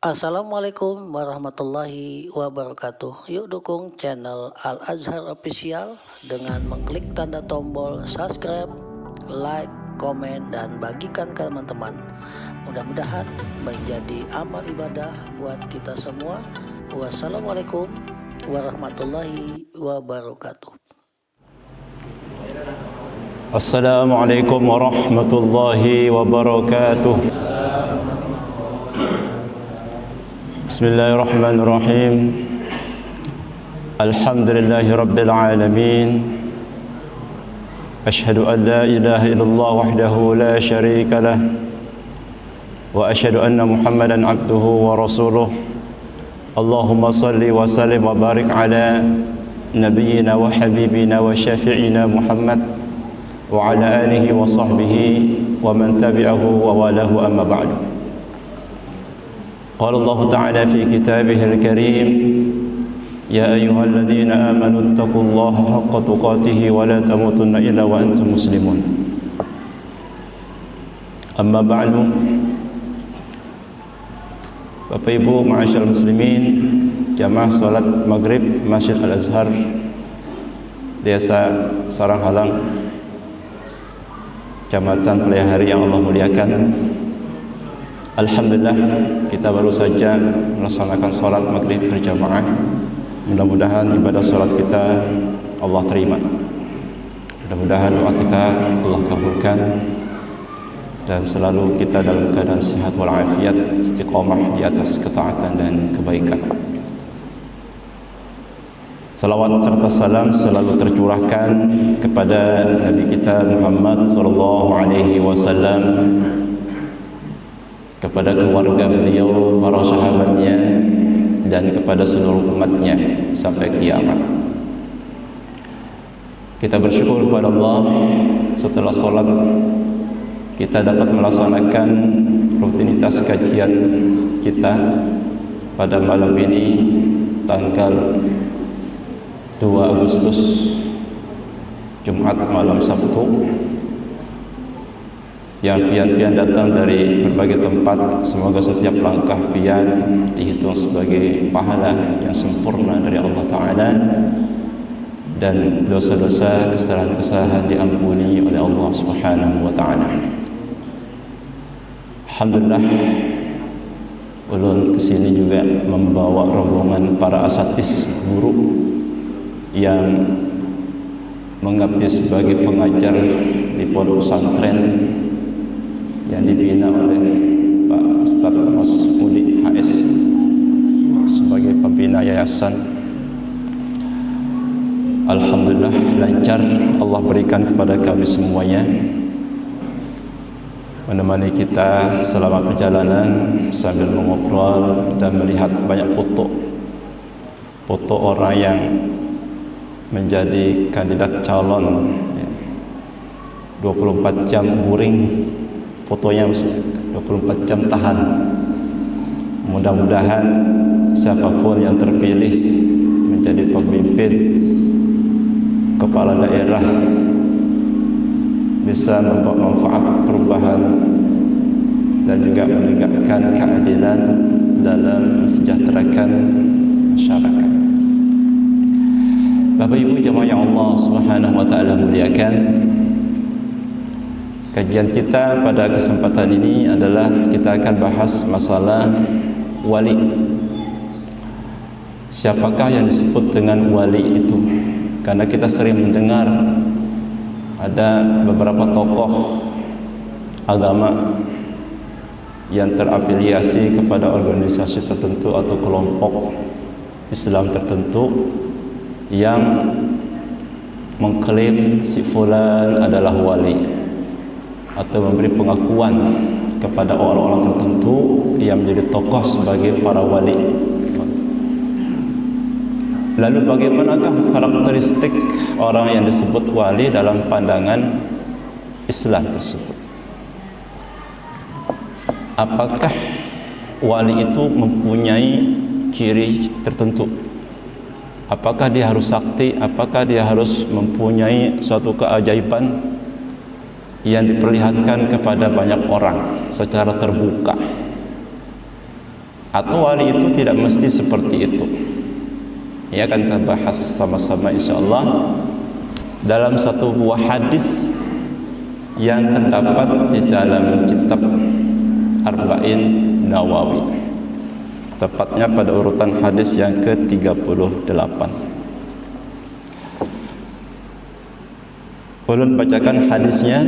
Assalamualaikum warahmatullahi wabarakatuh. Yuk dukung channel Al Azhar Official dengan mengklik tanda tombol subscribe, like, komen, dan bagikan ke teman-teman. Mudah-mudahan menjadi amal ibadah buat kita semua. Wassalamualaikum warahmatullahi wabarakatuh. Assalamualaikum warahmatullahi wabarakatuh. Bismillahirrahmanirrahim. Alhamdulillahi rabbil alamin. Ashhadu an la ilaha illallah wahdahu la syarika lah. Wa ashhadu anna Muhammadan abduhu wa rasuluh. Allahumma salli wa sallim wa barik ala nabiyyina wa habibina wa syafi'ina Muhammad wa ala alihi wa sahbihi wa man tabi'ahu wa walahu amma ba'du. قال الله تعالى في كتابه الكريم يا أيها الذين آمنوا اتقوا الله حق تقاته ولا تموتن إلا وأنتم مسلمون أما بعد. Bapak Ibu ma'asyiral muslimin, jamaah salat maghrib Masjid Al Azhar Desa Saranghalang, Kecamatan Pelihari yang Allah muliakan. Alhamdulillah, kita baru saja melaksanakan sholat maghrib berjamaah. Mudah-mudahan ibadah sholat kita Allah terima. Mudah-mudahan doa kita Allah kabulkan, dan selalu kita dalam keadaan sehat walafiat, istiqomah di atas ketaatan dan kebaikan. Salawat serta salam selalu tercurahkan kepada Nabi kita Muhammad sallallahu alaihi wasallam, kepada keluarga beliau, para sahabatnya, dan kepada seluruh umatnya sampai kiamat. Kita bersyukur kepada Allah, setelah sholat kita dapat melaksanakan rutinitas kajian kita pada malam ini, tanggal 2 Agustus, Jumat malam Sabtu, yang pian-pian datang dari berbagai tempat. Semoga setiap langkah pian dihitung sebagai pahala yang sempurna dari Allah Ta'ala, dan dosa-dosa, kesalahan-kesalahan diampuni oleh Allah Subhanahu wa Ta'ala. Alhamdulillah, ulun kesini juga membawa rombongan para asatis guru yang mengabdi sebagai pengajar di pondok pesantren yang dibina oleh Pak Ustaz Mas Mudi HS sebagai pembina yayasan. Alhamdulillah lancar Allah berikan kepada kami semuanya, menemani kita selama perjalanan sambil mengobrol dan melihat banyak foto orang yang menjadi kandidat calon 24 jam guring fotonya, 24 jam tahan. Mudah-mudahan siapapun yang terpilih menjadi pemimpin kepala daerah bisa membawa manfaat perubahan dan juga menegakkan keadilan dalam mensejahterakan masyarakat. Bapak Ibu jemaah yang Allah Subhanahu wa Ta'ala muliakan, kajian kita pada kesempatan ini adalah kita akan bahas masalah wali. Siapakah yang disebut dengan wali itu? Karena kita sering mendengar ada beberapa tokoh agama yang terafiliasi kepada organisasi tertentu atau kelompok Islam tertentu yang mengklaim si fulan adalah wali, atau memberi pengakuan kepada orang-orang tertentu yang menjadi tokoh sebagai para wali. Lalu bagaimanakah karakteristik orang yang disebut wali dalam pandangan Islam tersebut? Apakah wali itu mempunyai ciri tertentu? Apakah dia harus sakti? Apakah dia harus mempunyai suatu keajaiban yang diperlihatkan kepada banyak orang secara terbuka? atau wali itu tidak mesti seperti itu. Ya, akan kita bahas sama-sama insyaallah dalam satu buah hadis yang terdapat di dalam kitab Arba'in Nawawi, tepatnya pada urutan hadis yang ke-38. Ulun bacakan hadisnya.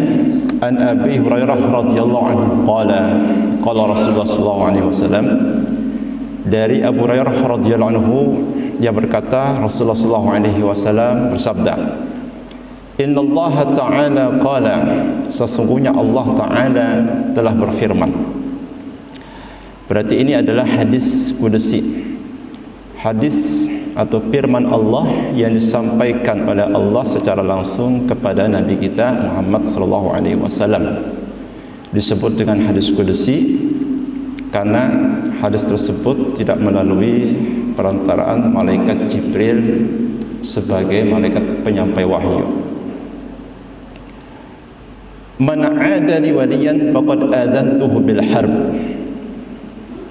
An Abi Hurairah radhiyallahu anhu qala Rasulullah sallallahu alaihi wasallam. Dari Abu Hurairah radhiyallahu anhu, dia berkata, Rasulullah sallallahu alaihi wasallam bersabda, Innallaha ta'ala qala, sesungguhnya Allah Ta'ala telah berfirman. Berarti ini adalah hadis qudsi, hadis atau firman Allah yang disampaikan oleh Allah secara langsung kepada Nabi kita Muhammad sallallahu alaihi wasallam. Disebut dengan hadis qudsi karena hadis tersebut tidak melalui perantaraan malaikat Jibril sebagai malaikat penyampai wahyu. Man 'ada li waliyan faqad adantuhu bil harb.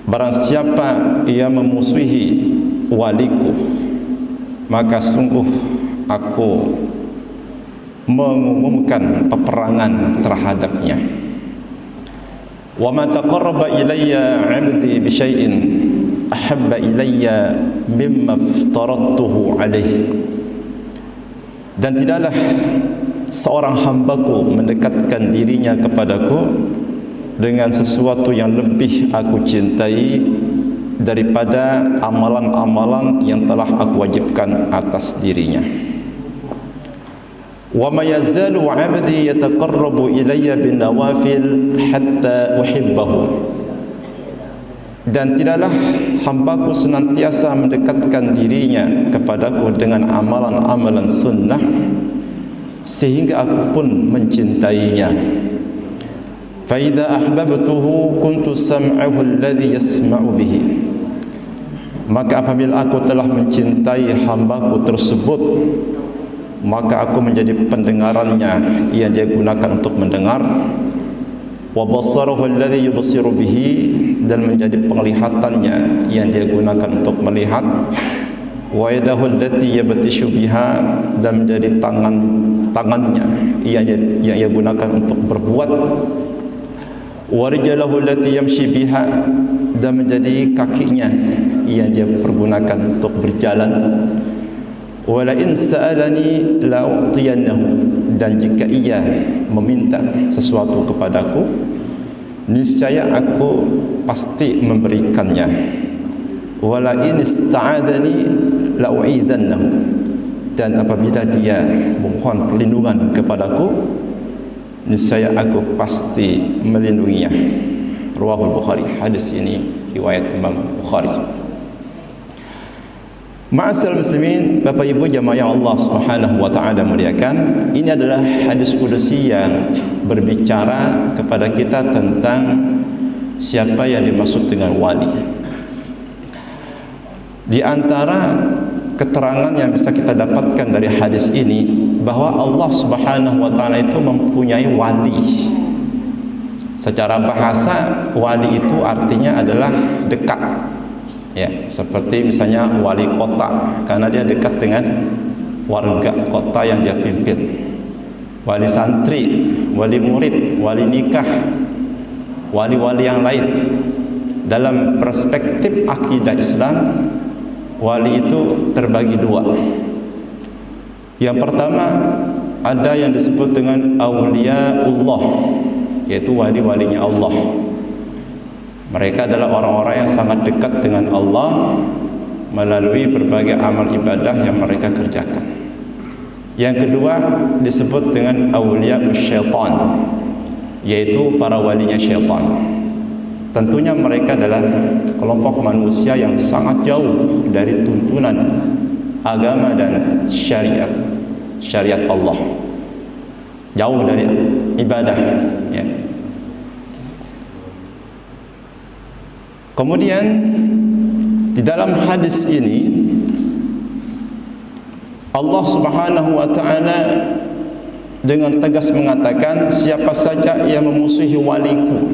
Barang siapa ia memusuhi waliku, maka sungguh aku mengumumkan peperangan terhadapnya. Wa ma taqarraba ilayya 'abdi bi syai'in ahabba ilayya mimma aftaradtuhu alaihi. Dan tidaklah seorang hambaku mendekatkan dirinya kepadaku dengan sesuatu yang lebih aku cintai daripada amalan-amalan yang telah aku wajibkan atas dirinya. Wa ma yazalu 'abdi yataqarrabu ilayya bin nawafil hatta uhibbahu. Dan tidaklah hambaku senantiasa mendekatkan dirinya kepadaku dengan amalan-amalan sunnah sehingga aku pun mencintainya. Fa idza ahbabtuhu kuntu sam'ahu alladhi yasma'u bihi. Maka apabila aku telah mencintai hambaku tersebut, maka aku menjadi pendengarannya yang dia gunakan untuk mendengar, wa basarahu alladhi yubsiru bihi, dan menjadi penglihatannya yang dia gunakan untuk melihat, wa yadahu allati yabtishu biha, dan menjadi tangannya yang ia gunakan untuk berbuat, wa rijlahu allati yamshi biha, dan menjadi kakinya yang dia pergunakan untuk berjalan, wa la in sa'alani la u'tiyannahu, dan jika ia meminta sesuatu kepadaku, niscaya aku pasti memberikannya, wa la in ista'adani la u'idannahu, dan apabila dia memohon perlindungan kepadaku, niscaya aku pasti melindunginya. Riwayat Bukhari. Hadis ini riwayat Imam Bukhari. Ma'asal muslimin, Bapak Ibu jamaah Allah Subhanahu wa taala muliakan, ini adalah hadis qudsi yang berbicara kepada kita tentang siapa yang dimaksud dengan wali. Di antara keterangan yang bisa kita dapatkan dari hadis ini, bahwa Allah Subhanahu wa taala itu mempunyai wali. Secara bahasa, wali itu artinya adalah dekat. Ya, seperti misalnya wali kota, karena dia dekat dengan warga kota yang dia pimpin. Wali santri, wali murid, wali nikah, wali-wali yang lain. Dalam perspektif akidah Islam, wali itu terbagi dua. Yang pertama, ada yang disebut dengan auliaullah, yaitu wali-walinya Allah. Mereka adalah orang-orang yang sangat dekat dengan Allah melalui berbagai amal ibadah yang mereka kerjakan. Yang kedua disebut dengan aulia syaitan, yaitu para walinya syaitan. Tentunya mereka adalah kelompok manusia yang sangat jauh dari tuntunan agama dan syariat Allah, jauh dari ibadah, ya. Kemudian di dalam hadis ini Allah Subhanahu wa taala dengan tegas mengatakan, siapa saja yang memusuhi waliku,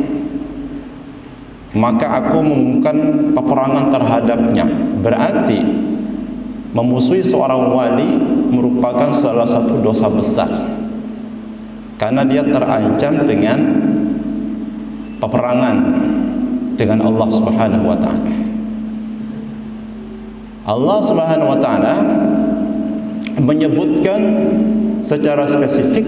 maka aku mengumumkan peperangan terhadapnya. Berarti memusuhi seorang wali merupakan salah satu dosa besar, karena dia terancam dengan peperangan dengan Allah Subhanahu wa taala. Allah Subhanahu wa taala menyebutkan secara spesifik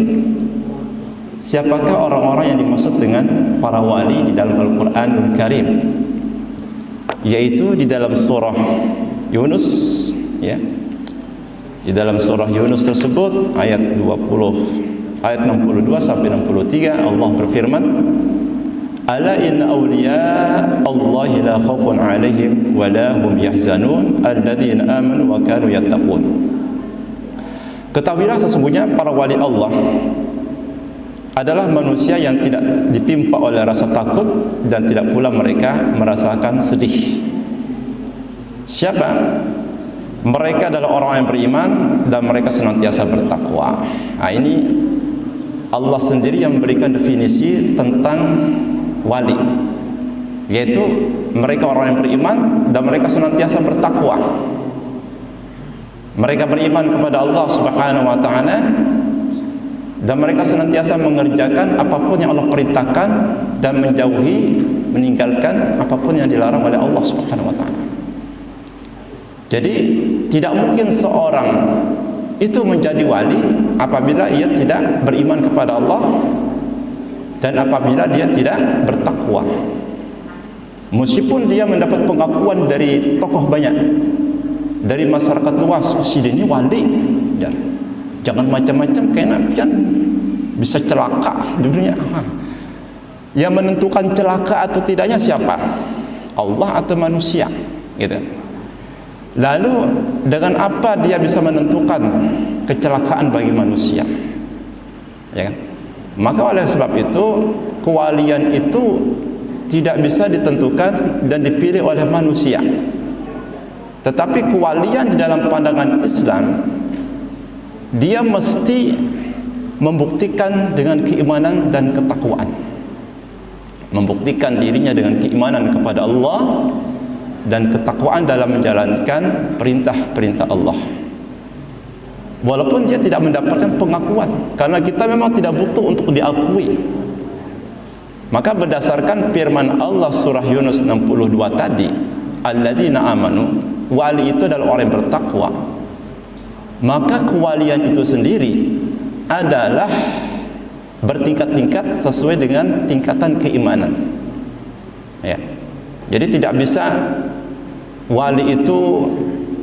siapakah orang-orang yang dimaksud dengan para wali di dalam Al-Qur'anul Karim, yaitu di dalam surah Yunus, ya. Di dalam surah Yunus tersebut ayat 62 sampai 63 Allah berfirman, ala inna awliya Allahi la khaufun alaihim wa la hum yahzanun alladzina amanu wa kanu yattaqun. Ketahuilah sesungguhnya para wali Allah adalah manusia yang tidak ditimpa oleh rasa takut dan tidak pula mereka merasakan sedih. Siapa? Mereka adalah orang yang beriman dan mereka senantiasa bertakwa. Nah, ini Allah sendiri yang memberikan definisi tentang wali, yaitu mereka orang yang beriman dan mereka senantiasa bertakwa. Mereka beriman kepada Allah Subhanahu wa taala dan mereka senantiasa mengerjakan apapun yang Allah perintahkan dan meninggalkan apapun yang dilarang oleh Allah Subhanahu wa taala. Jadi tidak mungkin seorang itu menjadi wali apabila ia tidak beriman kepada Allah dan apabila dia tidak bertakwa. Meskipun dia mendapat pengakuan dari tokoh banyak, dari masyarakat luas, si dia ini wali, jangan macam-macam, kayaknya kan bisa celaka di dunia. Yang menentukan celaka atau tidaknya siapa? Allah atau manusia, gitu. Lalu dengan apa dia bisa menentukan kecelakaan bagi manusia? Ya kan? Maka oleh sebab itu kewalian itu tidak bisa ditentukan dan dipilih oleh manusia. Tetapi kewalian di dalam pandangan Islam, dia mesti membuktikan dengan keimanan dan ketakwaan. Membuktikan dirinya dengan keimanan kepada Allah dan ketakwaan dalam menjalankan perintah-perintah Allah. Walaupun dia tidak mendapatkan pengakuan, karena kita memang tidak butuh untuk diakui. Maka berdasarkan firman Allah surah Yunus 62 tadi, alladzina amanu, wali itu adalah orang yang bertakwa. Maka kewalian itu sendiri adalah bertingkat-tingkat sesuai dengan tingkatan keimanan. Ya. Jadi tidak bisa wali itu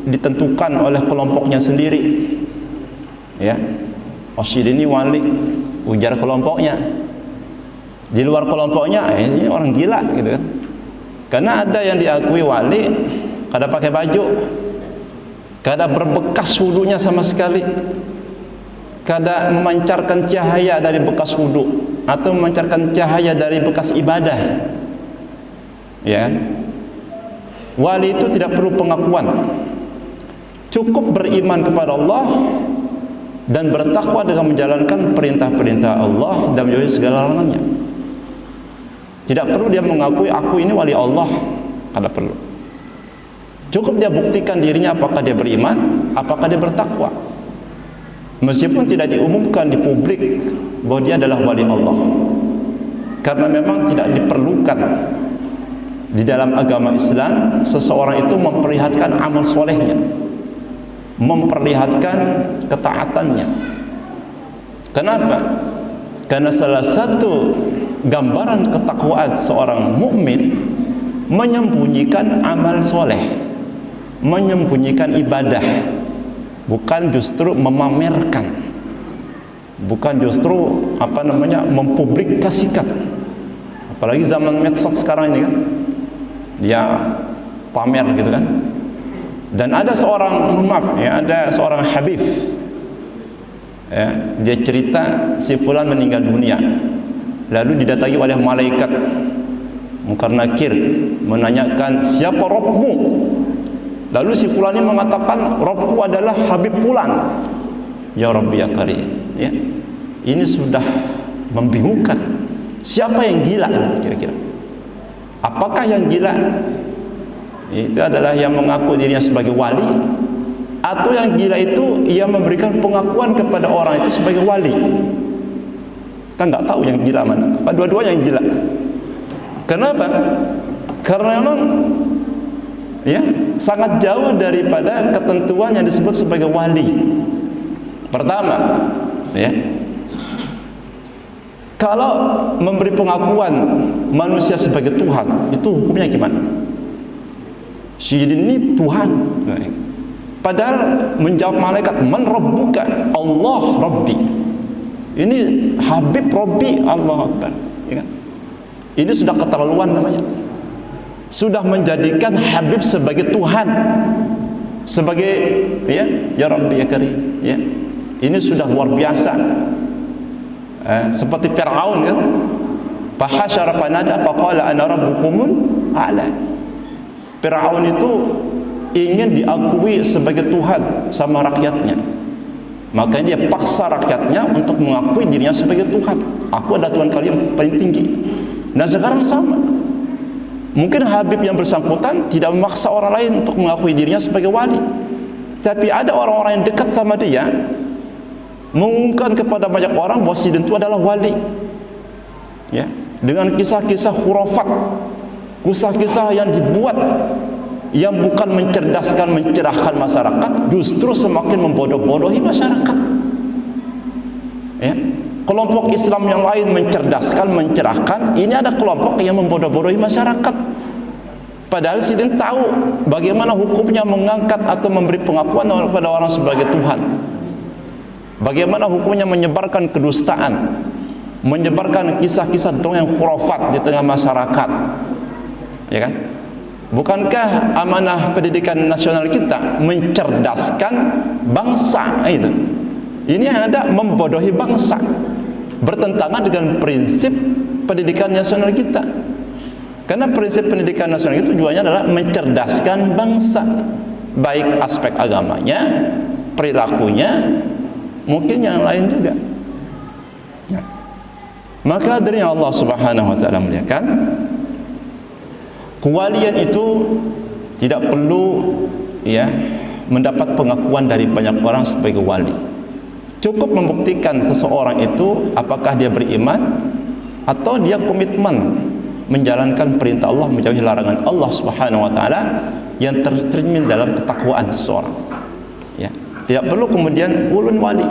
ditentukan oleh kelompoknya sendiri. Ya, si ini wali, ujar kelompoknya. Di luar kelompoknya, ini orang gila, gitu kan? Karena ada yang diakui wali, kada pakai baju, kada berbekas wudunya sama sekali, kada memancarkan cahaya dari bekas wudu atau memancarkan cahaya dari bekas ibadah. Ya, wali itu tidak perlu pengakuan, cukup beriman kepada Allah dan bertakwa dengan menjalankan perintah-perintah Allah dan menjauhi segala larangannya. Tidak perlu dia mengakui aku ini wali Allah, tidak perlu. Cukup dia buktikan dirinya apakah dia beriman, apakah dia bertakwa. Meskipun tidak diumumkan di publik bahwa dia adalah wali Allah, karena memang tidak diperlukan di dalam agama Islam seseorang itu memperlihatkan amal solehnya, memperlihatkan ketaatannya. Kenapa? Karena salah satu gambaran ketakwaan seorang mukmin menyembunyikan amal soleh, menyembunyikan ibadah, bukan justru memamerkan, bukan justru mempublikasikan. Apalagi zaman medsos sekarang ini kan, dia pamer gitu kan. Dan ada seorang seorang Habib, ya, dia cerita si fulan meninggal dunia, lalu didatangi oleh malaikat Munkar Nakir menanyakan siapa Rabbmu. Lalu si fulan ini mengatakan Rabbku adalah Habib fulan. Ya Rabbi ya Karim, ya. Ini sudah membingungkan. Siapa yang gila kira-kira? Apakah yang gila itu adalah yang mengaku dirinya sebagai wali, atau yang gila itu ia memberikan pengakuan kepada orang itu sebagai wali? Kita nggak tahu yang gila mana. Apa dua-duanya yang gila? Kenapa? Karena memang ya sangat jauh daripada ketentuan yang disebut sebagai wali. Pertama, ya, kalau memberi pengakuan manusia sebagai Tuhan, itu hukumnya gimana? Si ini Tuhan. Padahal menjawab malaikat, man rabbuka? Allah Rabbi. Ini Habib Rabbi, Allah Akbar, ya kan? Ini sudah keterlaluan namanya. Sudah menjadikan Habib sebagai Tuhan, sebagai ya Rabbi ya Karim, ya. Ini sudah luar biasa. Seperti Fir'aun kan, fahasyara fanada faqala ana rabbukumul a'la. Fir'aun itu ingin diakui sebagai Tuhan sama rakyatnya, makanya dia paksa rakyatnya untuk mengakui dirinya sebagai Tuhan. Aku adalah Tuhan kalian paling tinggi. Nah sekarang sama, mungkin Habib yang bersangkutan tidak memaksa orang lain untuk mengakui dirinya sebagai wali, tapi ada orang-orang yang dekat sama dia mengumumkan kepada banyak orang bahwa si itu adalah wali, ya, dengan kisah-kisah khurafat, kisah-kisah yang dibuat yang bukan mencerdaskan, mencerahkan masyarakat, justru semakin membodoh-bodohi masyarakat. Ya, kelompok Islam yang lain mencerdaskan, mencerahkan, ini ada kelompok yang membodoh-bodohi masyarakat. Padahal sidin tahu bagaimana hukumnya mengangkat atau memberi pengakuan kepada orang sebagai Tuhan. Bagaimana hukumnya menyebarkan kedustaan, menyebarkan kisah-kisah dongeng khurafat di tengah masyarakat, ya kan? Bukankah amanah pendidikan nasional kita mencerdaskan bangsa itu? Ini yang ada membodohi bangsa, bertentangan dengan prinsip pendidikan nasional kita. Karena prinsip pendidikan nasional itu tujuannya adalah mencerdaskan bangsa, baik aspek agamanya, perilakunya, mungkin yang lain juga. Ya. Maka dari Allah Subhanahu wa taala muliakan, kewalian itu tidak perlu ya mendapat pengakuan dari banyak orang sebagai wali. Cukup membuktikan seseorang itu apakah dia beriman atau dia komitmen menjalankan perintah Allah, menjauhi larangan Allah Subhanahu wa taala yang tercermin dalam ketakwaan seseorang. Ya, tidak perlu kemudian ulun wali.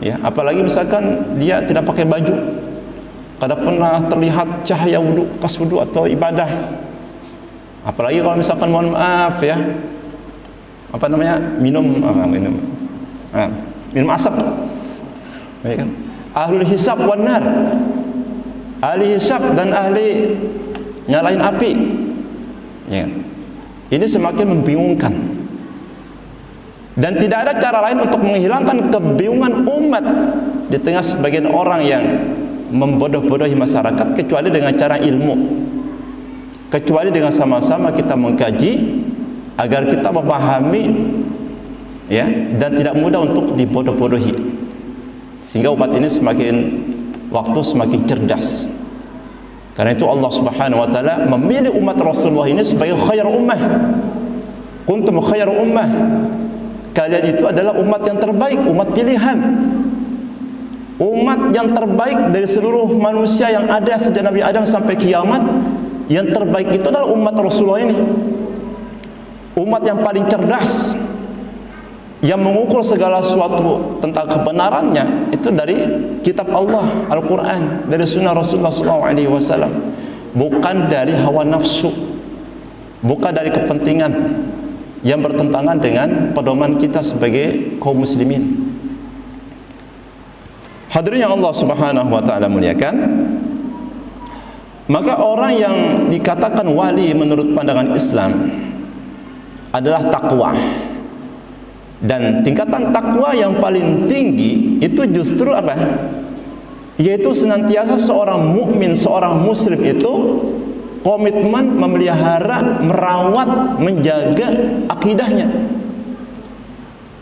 Ya, apalagi misalkan dia tidak pakai baju, kada pernah terlihat cahaya wudu, kas wudu atau ibadah. Apalagi kalau misalkan mohon maaf ya, apa namanya, minum asap, ya kan? Ahlul hisab wan nar, ahli hisab dan ahli nyalain api, ya kan? Ini semakin membingungkan, dan tidak ada cara lain untuk menghilangkan kebingungan umat di tengah sebagian orang yang membodoh-bodohi masyarakat kecuali dengan cara ilmu, kecuali dengan sama-sama kita mengkaji agar kita memahami, ya, dan tidak mudah untuk dibodoh-bodohi, sehingga umat ini semakin waktu semakin cerdas. Karena itu Allah Subhanahu wa taala memilih umat Rasulullah ini sebagai khair ummah. Kuntum khair ummah. Kalian itu adalah umat yang terbaik, umat pilihan, umat yang terbaik dari seluruh manusia yang ada sejak Nabi Adam sampai kiamat. Yang terbaik itu adalah umat Rasulullah ini, umat yang paling cerdas, yang mengukur segala sesuatu tentang kebenarannya itu dari kitab Allah Al-Quran, dari sunnah Rasulullah SAW, bukan dari hawa nafsu, bukan dari kepentingan yang bertentangan dengan pedoman kita sebagai kaum muslimin. Hadirin yang Allah Subhanahu wa taala muliakan, maka orang yang dikatakan wali menurut pandangan Islam adalah takwa. Dan tingkatan takwa yang paling tinggi itu justru apa? Yaitu senantiasa seorang mukmin, seorang muslim itu komitmen memelihara, merawat, menjaga akidahnya.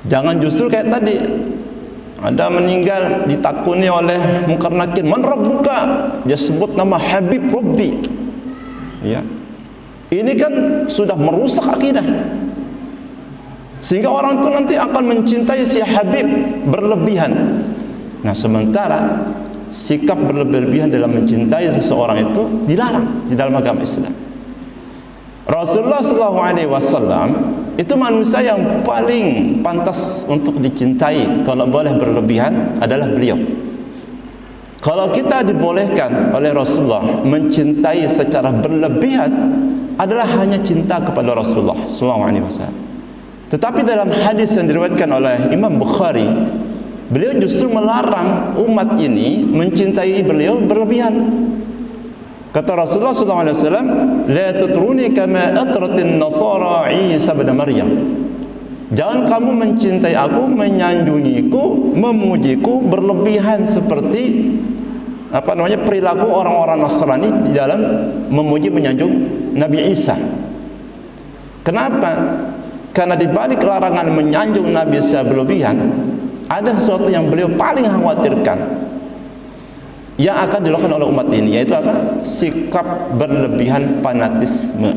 Jangan justru kayak tadi, ada meninggal ditakuni oleh Munkar Nakir, man rabbuka, dia sebut nama Habib Rabbi, Ya. Ini kan sudah merusak akidah. Sehingga orang itu nanti akan mencintai si Habib berlebihan. Nah, sementara sikap berlebihan dalam mencintai seseorang itu dilarang di dalam agama Islam. Rasulullah SAW itu manusia yang paling pantas untuk dicintai kalau boleh berlebihan adalah beliau. Kalau kita dibolehkan oleh Rasulullah mencintai secara berlebihan adalah hanya cinta kepada Rasulullah SAW. Tetapi dalam hadis yang diriwayatkan oleh Imam Bukhari, beliau justru melarang umat ini mencintai beliau berlebihan. Kata Rasulullah SAW, "La tutruni kama atratin nasara Isa bin Maryam." Jangan kamu mencintai aku, menyanjungiku, memujiku berlebihan seperti perilaku orang-orang Nasrani di dalam memuji menyanjung Nabi Isa. Kenapa? Karena di balik larangan menyanjung Nabi secara berlebihan, ada sesuatu yang beliau paling khawatirkan yang akan dilakukan oleh umat ini, yaitu apa? Sikap berlebihan fanatisme.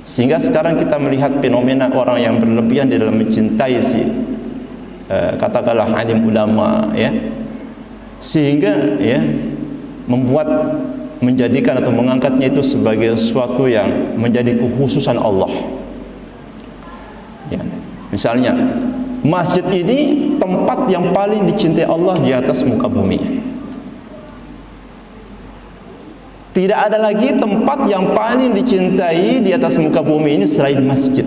Sehingga sekarang kita melihat fenomena orang yang berlebihan di dalam mencintai si katakanlah alim ulama, ya, sehingga ya menjadikan atau mengangkatnya itu sebagai sesuatu yang menjadi kekhususan Allah. Ya, misalnya masjid ini tempat yang paling dicintai Allah di atas muka bumi. Tidak ada lagi tempat yang paling dicintai di atas muka bumi ini selain masjid.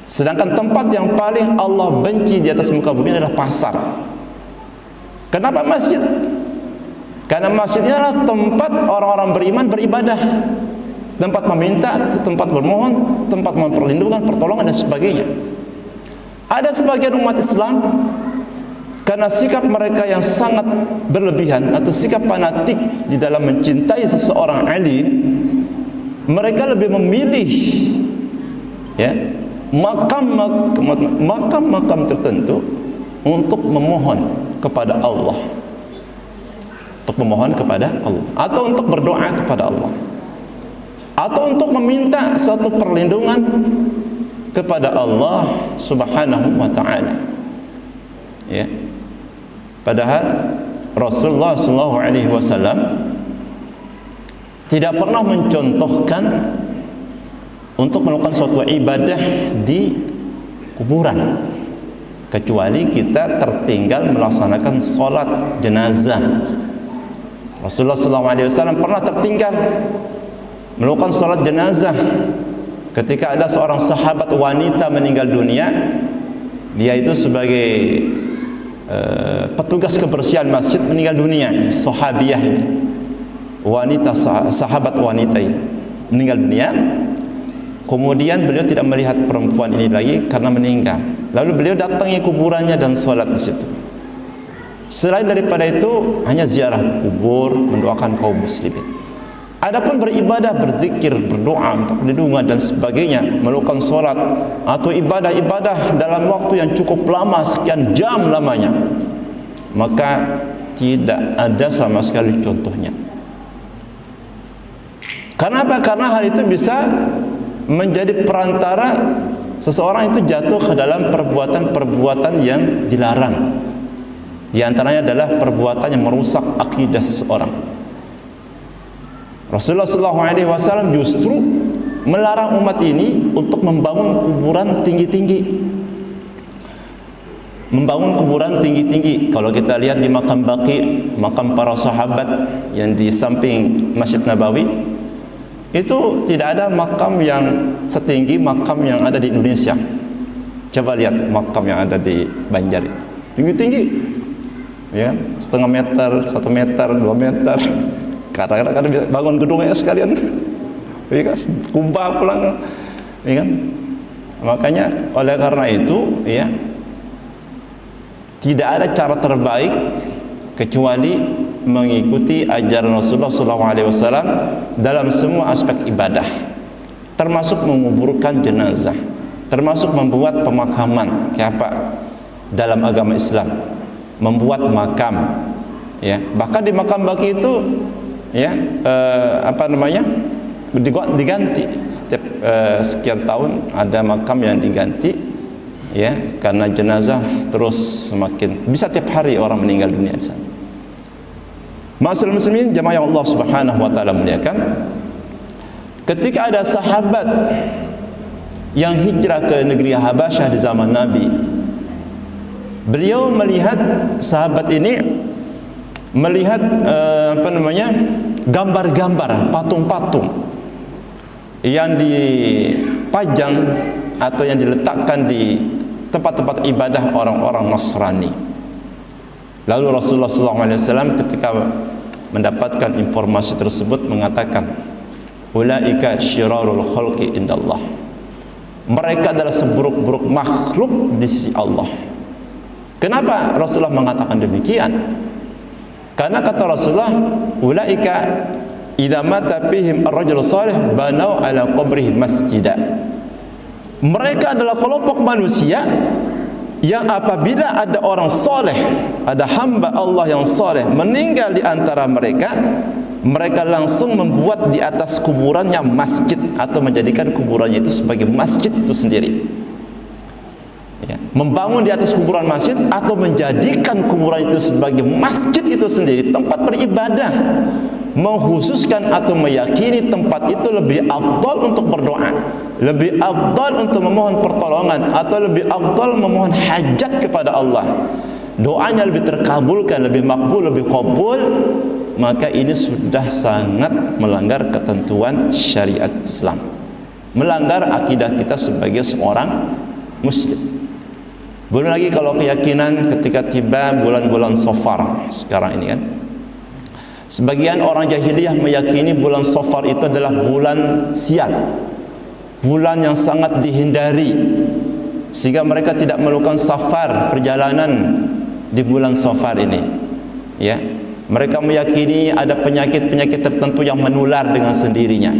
Sedangkan tempat yang paling Allah benci di atas muka bumi adalah pasar. Kenapa masjid? Karena masjid adalah tempat orang-orang beriman beribadah, tempat meminta, tempat bermohon, tempat mohon perlindungan, pertolongan dan sebagainya. Ada sebagian umat Islam karena sikap mereka yang sangat berlebihan atau sikap fanatik di dalam mencintai seseorang alim, mereka lebih memilih ya makam tertentu untuk memohon kepada Allah, atau untuk berdoa kepada Allah, atau untuk meminta suatu perlindungan kepada Allah Subhanahu wa taala. Ya. Padahal Rasulullah SAW tidak pernah mencontohkan untuk melakukan suatu ibadah di kuburan, kecuali kita tertinggal melaksanakan sholat jenazah. Rasulullah SAW pernah tertinggal melakukan sholat jenazah ketika ada seorang sahabat wanita meninggal dunia. Dia itu sebagai petugas kebersihan masjid meninggal dunia. Sahabiyah ini, wanita, sahabat wanita ini meninggal dunia. Kemudian beliau tidak melihat perempuan ini lagi karena meninggal. Lalu beliau datangi kuburannya dan sholat di situ. Selain daripada itu, hanya ziarah kubur, mendoakan kaum muslimin. Adapun beribadah, berzikir, berdoa, perlindungan dan sebagainya, melakukan sholat atau ibadah-ibadah dalam waktu yang cukup lama, sekian jam lamanya, maka tidak ada sama sekali contohnya. Kenapa? Karena hal itu bisa menjadi perantara seseorang itu jatuh ke dalam perbuatan-perbuatan yang dilarang. Di antaranya adalah perbuatan yang merusak akidah seseorang. Rasulullah SAW justru melarang umat ini untuk membangun kuburan tinggi-tinggi. Membangun kuburan tinggi-tinggi. Kalau kita lihat di makam Baqi, makam para sahabat yang di samping Masjid Nabawi, itu tidak ada makam yang setinggi makam yang ada di Indonesia. Coba lihat makam yang ada di Banjar, tinggi-tinggi, ya, setengah meter, 1 meter, 2 meter. Kadang-kadang bisa bangun gedungnya sekalian, ya kan? Kubah pulang, ya kan? Makanya oleh karena itu, ya, tidak ada cara terbaik kecuali mengikuti ajaran Rasulullah SAW dalam semua aspek ibadah, termasuk menguburkan jenazah, termasuk membuat pemakaman. Kayak apa? Dalam agama Islam, membuat makam, ya. Bahkan di makam Baqi itu ya diganti setiap sekian tahun ada makam yang diganti, ya, karena jenazah terus semakin bisa tiap hari orang meninggal dunia di sana. Ma'asyiral muslimin jamaah yang Allah Subhanahu wa taala muliakan, ketika ada sahabat yang hijrah ke negeri Habasyah di zaman Nabi, beliau melihat sahabat ini melihat gambar-gambar, patung-patung yang dipajang atau yang diletakkan di tempat-tempat ibadah orang-orang Nasrani. Lalu Rasulullah SAW ketika mendapatkan informasi tersebut mengatakan, ulaika syirarul khalqi indallah, mereka adalah seburuk-buruk makhluk di sisi Allah. Kenapa Rasulullah mengatakan demikian? Karena kata Rasulullah, ulaika idza mata fihim ar-rajul salih banau ala qabrihi masjida. Mereka adalah kelompok manusia yang apabila ada orang soleh, ada hamba Allah yang soleh meninggal di antara mereka, mereka langsung membuat di atas kuburannya masjid atau menjadikan kuburannya itu sebagai masjid itu sendiri. Ya, membangun di atas kuburan masjid atau menjadikan kuburan itu sebagai masjid itu sendiri, tempat beribadah, mengkhususkan atau meyakini tempat itu lebih afdal untuk berdoa, lebih afdal untuk memohon pertolongan, atau lebih afdal memohon hajat kepada Allah, doanya lebih terkabulkan, lebih makbul, lebih qabul, maka ini sudah sangat melanggar ketentuan syariat Islam, melanggar akidah kita sebagai seorang muslim. Belum lagi kalau keyakinan ketika tiba bulan-bulan Safar sekarang ini kan, sebagian orang jahiliyah meyakini bulan Safar itu adalah bulan sial, bulan yang sangat dihindari, sehingga mereka tidak melakukan safar, perjalanan di bulan Safar ini. Ya, mereka meyakini ada penyakit-penyakit tertentu yang menular dengan sendirinya.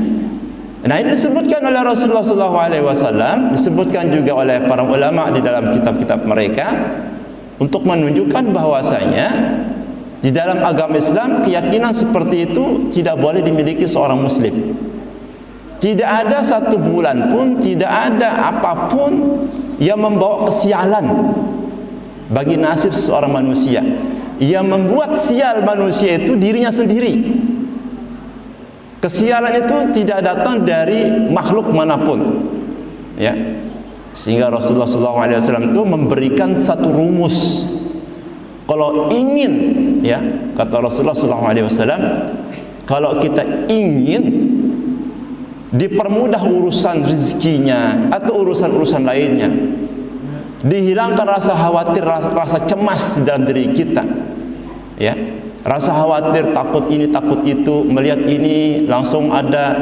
Nah, ini disebutkan oleh Rasulullah SAW, disebutkan juga oleh para ulama di dalam kitab-kitab mereka untuk menunjukkan bahwasanya di dalam agama Islam keyakinan seperti itu tidak boleh dimiliki seorang muslim. Tidak ada satu bulan pun, tidak ada apapun yang membawa kesialan bagi nasib seorang manusia. Yang membuat sial manusia itu dirinya sendiri. Kesialan itu tidak datang dari makhluk manapun, ya. Sehingga Rasulullah SAW itu memberikan satu rumus. Kalau ingin, ya, kata Rasulullah SAW, kalau kita ingin dipermudah urusan rezekinya atau urusan-urusan lainnya, dihilangkan rasa khawatir, rasa cemas di dalam diri kita, ya, rasa khawatir, takut ini, takut itu, melihat ini langsung ada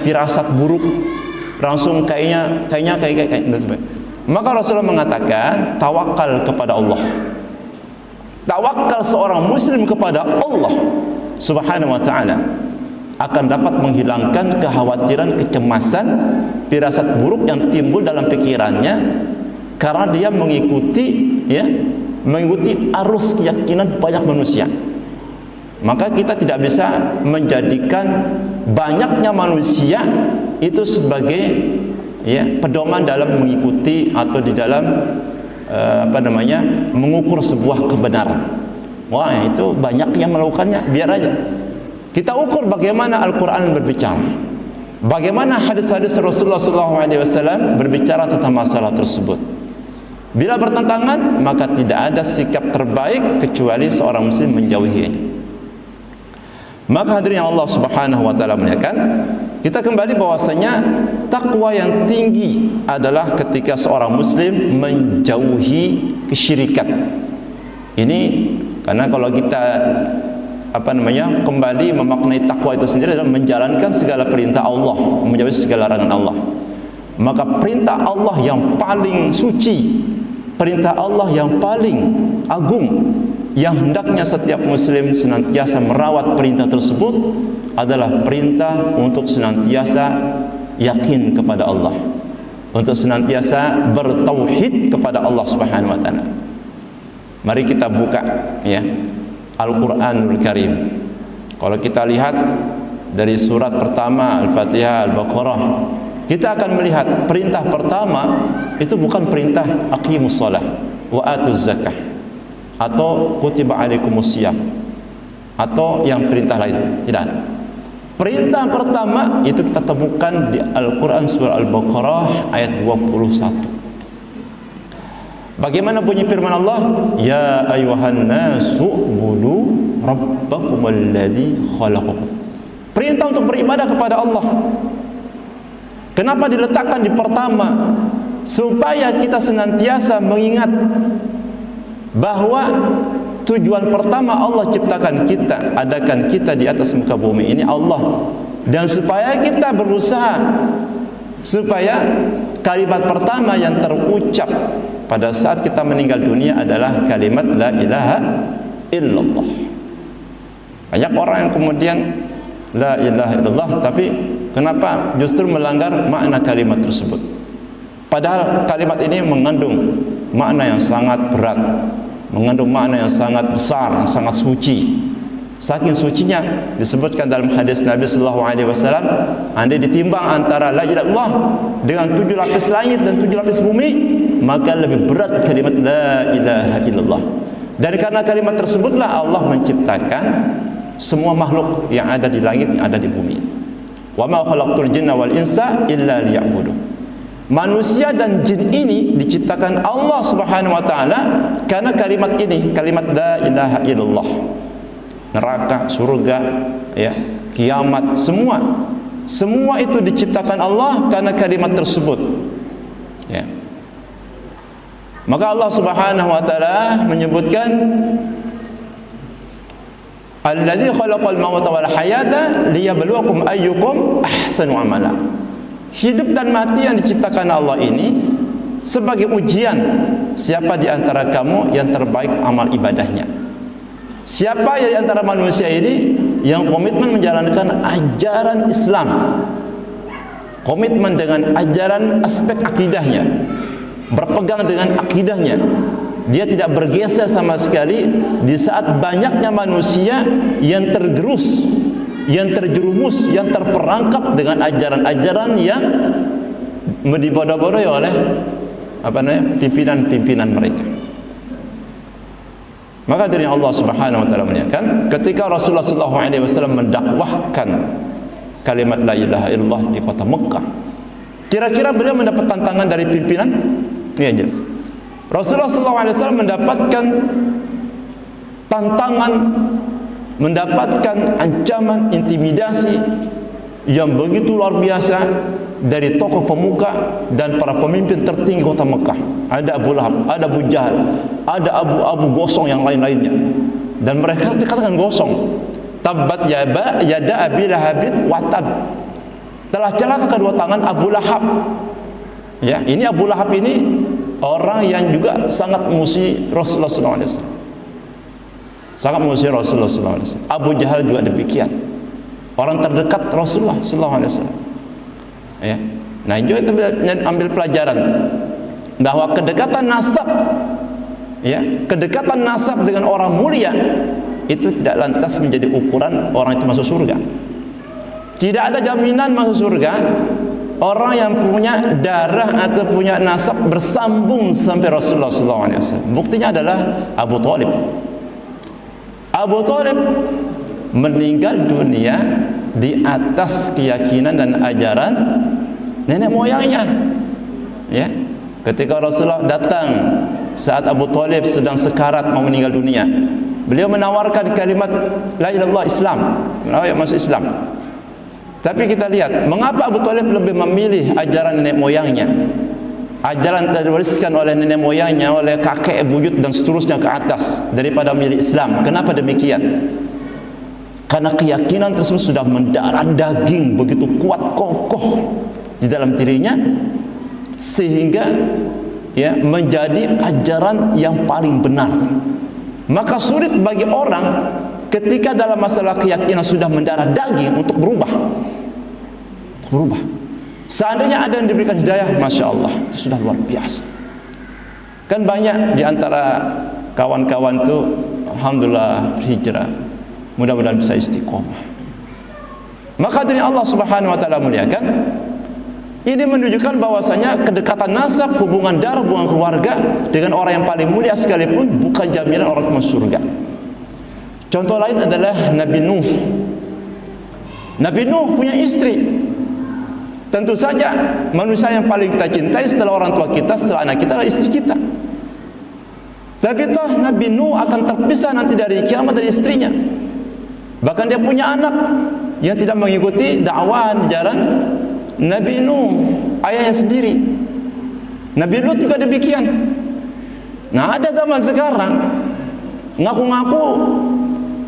firasat buruk, langsung kayaknya maka Rasulullah mengatakan tawakal kepada Allah. Tawakal seorang muslim kepada Allah Subhanahu wa taala akan dapat menghilangkan kekhawatiran, kecemasan, firasat buruk yang timbul dalam pikirannya karena dia mengikuti arus keyakinan banyak manusia. Maka kita tidak bisa menjadikan banyaknya manusia itu sebagai, ya, pedoman dalam mengikuti atau di dalam mengukur sebuah kebenaran. Wah, itu banyak yang melakukannya, biar aja. Kita ukur bagaimana Al-Quran berbicara, bagaimana hadis-hadis Rasulullah SAW berbicara tentang masalah tersebut. Bila bertentangan, maka tidak ada sikap terbaik kecuali seorang muslim menjauhinya. Maka hadirin yang Allah Subhanahu wa taala muliakan, kita kembali bahwasanya takwa yang tinggi adalah ketika seorang muslim menjauhi kesyirikan. Ini karena kalau kita kembali memaknai takwa itu sendiri adalah menjalankan segala perintah Allah, menjauhi segala larangan Allah. Maka perintah Allah yang paling suci, perintah Allah yang paling agung, yang hendaknya setiap muslim senantiasa merawat perintah tersebut adalah perintah untuk senantiasa yakin kepada Allah, untuk senantiasa bertauhid kepada Allah Subhanahu wa taala. Mari kita buka, ya, Al-Qur'anul Karim. Kalau kita lihat dari surat pertama Al-Fatihah, Al-Baqarah, kita akan melihat perintah pertama itu bukan perintah aqimus shalah wa atuz zakah atau kutiba alaikumus syiyam atau yang perintah lain, tidak ada. Perintah pertama itu kita temukan di Al-Quran surah Al-Baqarah ayat 21. Bagaimana bunyi firman Allah? Ya ayuhan nasu budu rabbakumul ladzi khalaqakum. Perintah untuk beribadah kepada Allah. Kenapa diletakkan di pertama? Supaya kita senantiasa mengingat bahwa tujuan pertama Allah ciptakan kita, adakan kita di atas muka bumi ini Allah. Dan supaya kita berusaha supaya kalimat pertama yang terucap pada saat kita meninggal dunia adalah kalimat la ilaha illallah. Banyak orang yang kemudian la ilaha illallah, tapi kenapa justru melanggar makna kalimat tersebut? Padahal kalimat ini mengandung makna yang sangat berat, mengandung makna yang sangat besar, yang sangat suci. Saking sucinya disebutkan dalam hadis Nabi sallallahu alaihi wasallam, andai ditimbang antara la ilaha illallah dengan 7 lapis langit dan 7 lapis bumi, maka lebih berat kalimat la ilaha illallah. Dan karena kalimat tersebutlah Allah menciptakan semua makhluk yang ada di langit, yang ada di bumi. Wa ma khalaqtul jinna wal insa illa liya'budun. Manusia dan jin ini diciptakan Allah Subhanahu wa taala karena kalimat ini, kalimat la ilaha illallah. Neraka, surga, ya, kiamat, semua itu diciptakan Allah karena kalimat tersebut. Ya. Maka Allah Subhanahu wa taala menyebutkan alladzi khalaqal mauta wal hayata liyabluwakum ayyukum ahsanu amala. Hidup dan mati yang diciptakan Allah ini sebagai ujian siapa di antara kamu yang terbaik amal ibadahnya. Siapa di antara manusia ini yang komitmen menjalankan ajaran Islam, komitmen dengan ajaran aspek akidahnya, berpegang dengan akidahnya, dia tidak bergeser sama sekali di saat banyaknya manusia yang tergerus, yang terjerumus, yang terperangkap dengan ajaran-ajaran yang dibodoh-bodohi oleh pimpinan-pimpinan mereka. Maka dari Allah Subhanahu wa taala menyatakan ketika Rasulullah sallallahu alaihi wasallam mendakwahkan kalimat la ilaha illallah di kota Mekah, kira-kira beliau mendapat tantangan dari pimpinan? Ini jelas. Rasulullah sallallahu alaihi wasallam mendapatkan tantangan, mendapatkan ancaman, intimidasi yang begitu luar biasa dari tokoh pemuka dan para pemimpin tertinggi kota Mekah. Ada Abu Lahab, ada Abu Jahal, ada Abu Gosong yang lain-lainnya. Dan mereka dikatakan gosong. Tabbat yada Abi Lahabin wa tab. Telah celaka kedua tangan Abu Lahab. Ya, ini Abu Lahab ini orang yang juga sangat musuhi Rasulullah sallallahu alaihi wasallam. Sangat musuhi Rasulullah sallallahu alaihi wasallam. Abu Jahal juga demikian. Orang terdekat Rasulullah sallallahu alaihi wasallam. Ya. Nah, juga itu ambil pelajaran bahwa kedekatan nasab, ya, kedekatan nasab dengan orang mulia itu tidak lantas menjadi ukuran orang itu masuk surga. Tidak ada jaminan masuk surga orang yang punya darah atau punya nasab bersambung sampai Rasulullah SAW. Buktinya adalah Abu Thalib. Abu Thalib meninggal dunia di atas keyakinan dan ajaran nenek moyangnya. Ya. Ketika Rasulullah datang saat Abu Thalib sedang sekarat mau meninggal dunia, beliau menawarkan kalimat la ilaha illallah Islam, masuk Islam. Tapi kita lihat, mengapa Abu Thalib lebih memilih ajaran nenek moyangnya, ajaran yang diwariskan oleh nenek moyangnya, oleh kakek, buyut dan seterusnya ke atas daripada memilih Islam? Kenapa demikian? Karena keyakinan tersebut sudah mendarah daging begitu kuat kokoh di dalam dirinya, sehingga ya menjadi ajaran yang paling benar. Maka sulit bagi orang ketika dalam masalah keyakinan sudah mendarah daging untuk berubah. Seandainya ada yang diberikan hidayah, masya Allah, itu sudah luar biasa. Kan banyak di antara kawan-kawan itu alhamdulillah berhijrah, Mudah-mudahan bisa istiqomah. Maka dari Allah Subhanahu wa taala muliakan, ini menunjukkan bahwasanya kedekatan nasab, hubungan darah, hubungan keluarga dengan orang yang paling mulia sekalipun bukan jaminan orang masuk surga. Contoh lain adalah Nabi Nuh. Nabi Nuh punya istri. Tentu saja manusia yang paling kita cintai setelah orang tua kita, setelah anak kita adalah istri kita. Tapi toh Nabi Nuh akan terpisah nanti dari kiamat dari istrinya. Bahkan dia punya anak yang tidak mengikuti dakwah jalan Nabi Nuh, ayahnya sendiri. Nabi Lut juga demikian. Nah, ada zaman sekarang ngaku-ngaku,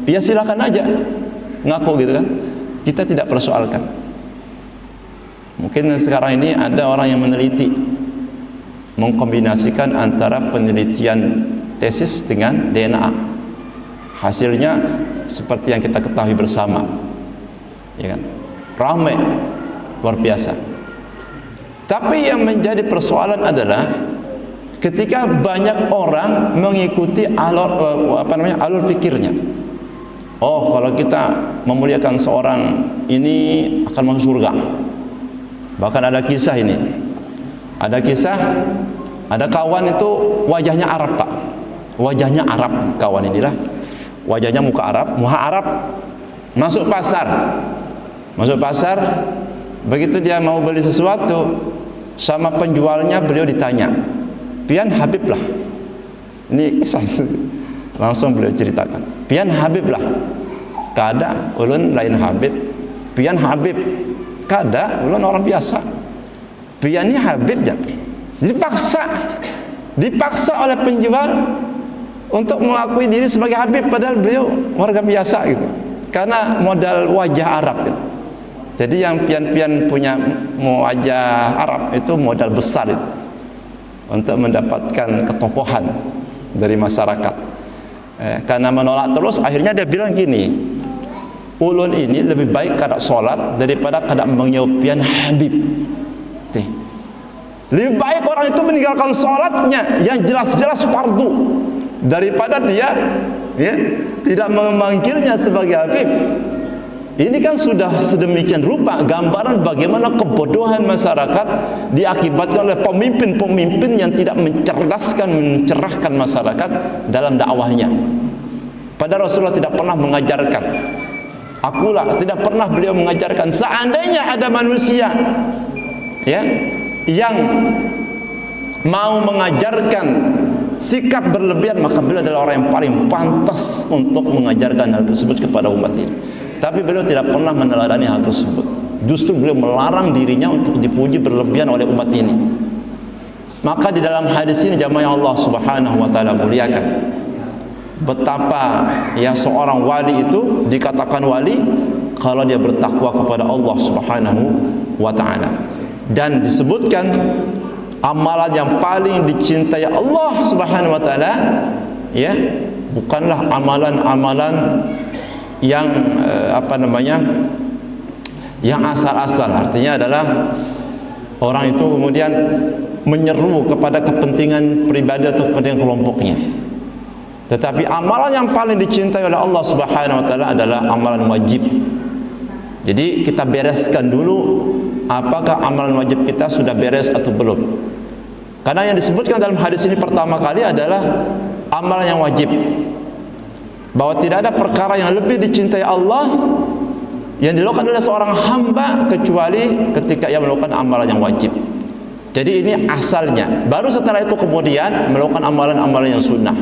ya silakan aja ngaku gitu kan. Kita tidak persoalkan. Mungkin sekarang ini ada orang yang meneliti, mengkombinasikan antara penelitian tesis dengan DNA. Hasilnya seperti yang kita ketahui bersama, ya kan? Ramai, luar biasa. Tapi yang menjadi persoalan adalah ketika banyak orang mengikuti alur pikirnya. Oh, kalau kita memuliakan seorang ini akan masuk surga. Bahkan ada kisah ini. Ada kisah, ada kawan itu wajahnya Arab, Pak. Wajahnya Arab, kawan inilah. Wajahnya muka Arab. Masuk pasar. Begitu dia mau beli sesuatu, sama penjualnya beliau ditanya, "Pian Habib lah." Ini kisah. Langsung beliau ceritakan. "Pian Habib lah." Kada ulun lain Habib. Pian Habib. Kada ulun orang biasa. Pian ini Habib ya. Dipaksa oleh penjual untuk mengakui diri sebagai Habib, padahal beliau warga biasa gitu. Karena modal wajah Arab gitu. Jadi yang pian-pian punya wajah Arab itu modal besar itu untuk mendapatkan ketokohan dari masyarakat. Karena menolak terus, akhirnya dia bilang gini, ulun ini lebih baik kada sholat daripada kada mengyau pian Habib. Lebih baik orang itu meninggalkan sholatnya yang jelas-jelas fardu daripada dia tidak memanggilnya sebagai Habib. Ini kan sudah sedemikian rupa gambaran bagaimana kebodohan masyarakat diakibatkan oleh pemimpin-pemimpin yang tidak mencerahkan masyarakat dalam dakwahnya. Padahal Rasulullah tidak pernah mengajarkan. Akulah tidak pernah beliau mengajarkan. Seandainya ada manusia yang mau mengajarkan sikap berlebihan, maka beliau adalah orang yang paling pantas untuk mengajarkan hal tersebut kepada umat ini. Tapi beliau tidak pernah meneladani hal tersebut. Justru beliau melarang dirinya untuk dipuji berlebihan oleh umat ini. Maka di dalam hadis ini jamaah yang Allah Subhanahu wa taala muliakan, betapa seorang wali itu dikatakan wali kalau dia bertakwa kepada Allah Subhanahu wa taala. Dan disebutkan amalan yang paling dicintai Allah Subhanahu wa taala bukanlah amalan-amalan yang yang asal-asal. Artinya adalah orang itu kemudian menyeru kepada kepentingan pribadi atau kepentingan kelompoknya. Tetapi amalan yang paling dicintai oleh Allah Subhanahu wa taala adalah amalan wajib. Jadi kita bereskan dulu apakah amalan wajib kita sudah beres atau belum. Karena yang disebutkan dalam hadis ini pertama kali adalah amalan yang wajib. Bahwa tidak ada perkara yang lebih dicintai Allah yang dilakukan oleh seorang hamba kecuali ketika ia melakukan amalan yang wajib. Jadi ini asalnya. Baru setelah itu kemudian melakukan amalan-amalan yang sunnah.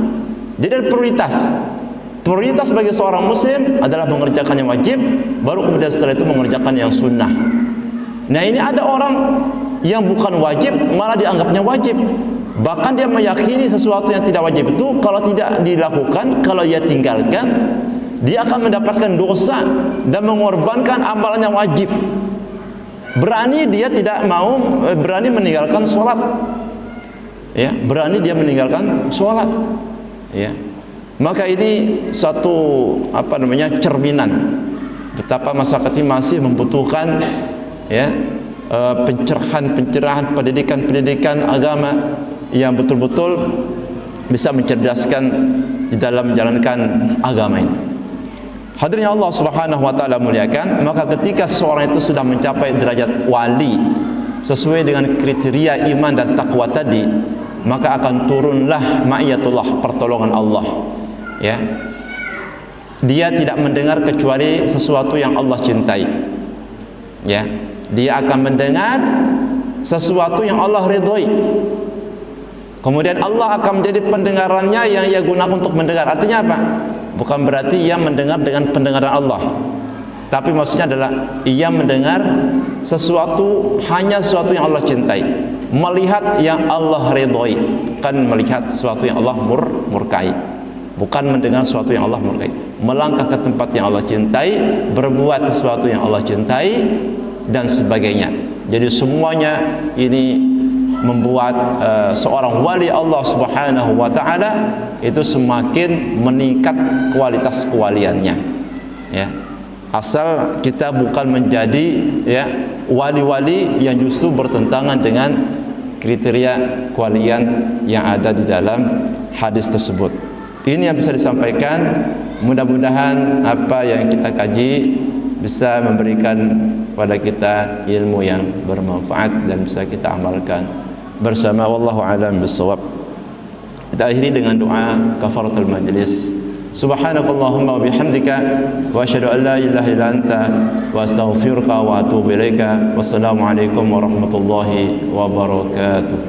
Jadi ada prioritas bagi seorang muslim adalah mengerjakan yang wajib, baru kemudian setelah itu mengerjakan yang sunnah. Nah, ini ada orang yang bukan wajib malah dianggapnya wajib. Bahkan dia meyakini sesuatu yang tidak wajib itu kalau tidak dilakukan, kalau ia tinggalkan, dia akan mendapatkan dosa dan mengorbankan amalan yang wajib. Berani dia berani meninggalkan sholat. Berani dia meninggalkan sholat. Maka ini suatu cerminan betapa masyarakat ini masih membutuhkan pencerahan, pendidikan agama yang betul-betul bisa mencerdaskan di dalam menjalankan agama ini. Hadirin Allah Subhanahu wa taala muliakan, maka ketika seseorang itu sudah mencapai derajat wali sesuai dengan kriteria iman dan takwa tadi, maka akan turunlah ma'iyatullah, pertolongan Allah. Ya. Dia tidak mendengar kecuali sesuatu yang Allah cintai. Ya. Dia akan mendengar sesuatu yang Allah ridhoi. Kemudian Allah akan menjadi pendengarannya yang ia gunakan untuk mendengar. Artinya apa? Bukan berarti ia mendengar dengan pendengaran Allah, tapi maksudnya adalah ia mendengar sesuatu, hanya sesuatu yang Allah cintai, melihat yang Allah ridhoi, bukan melihat sesuatu yang Allah murkai, bukan mendengar sesuatu yang Allah murkai, melangkah ke tempat yang Allah cintai, berbuat sesuatu yang Allah cintai, dan sebagainya. Jadi semuanya ini membuat seorang wali Allah Subhanahu wa taala itu semakin meningkat kualitas kewaliannya. Ya. Asal kita bukan menjadi ya wali-wali yang justru bertentangan dengan kriteria kewalian yang ada di dalam hadis tersebut. Ini yang bisa disampaikan. Mudah-mudahan apa yang kita kaji bisa memberikan pada kita ilmu yang bermanfaat dan bisa kita amalkan bersama. Wallahu a'lam bissawab. Kita akhiri dengan doa kafaratul majlis. Subhanakallahumma wa bihamdika wa asyhadu an la ilaha illa anta wa astaghfiruka wa atubu ilaika. Wassalamu alaikum warahmatullahi wabarakatuh.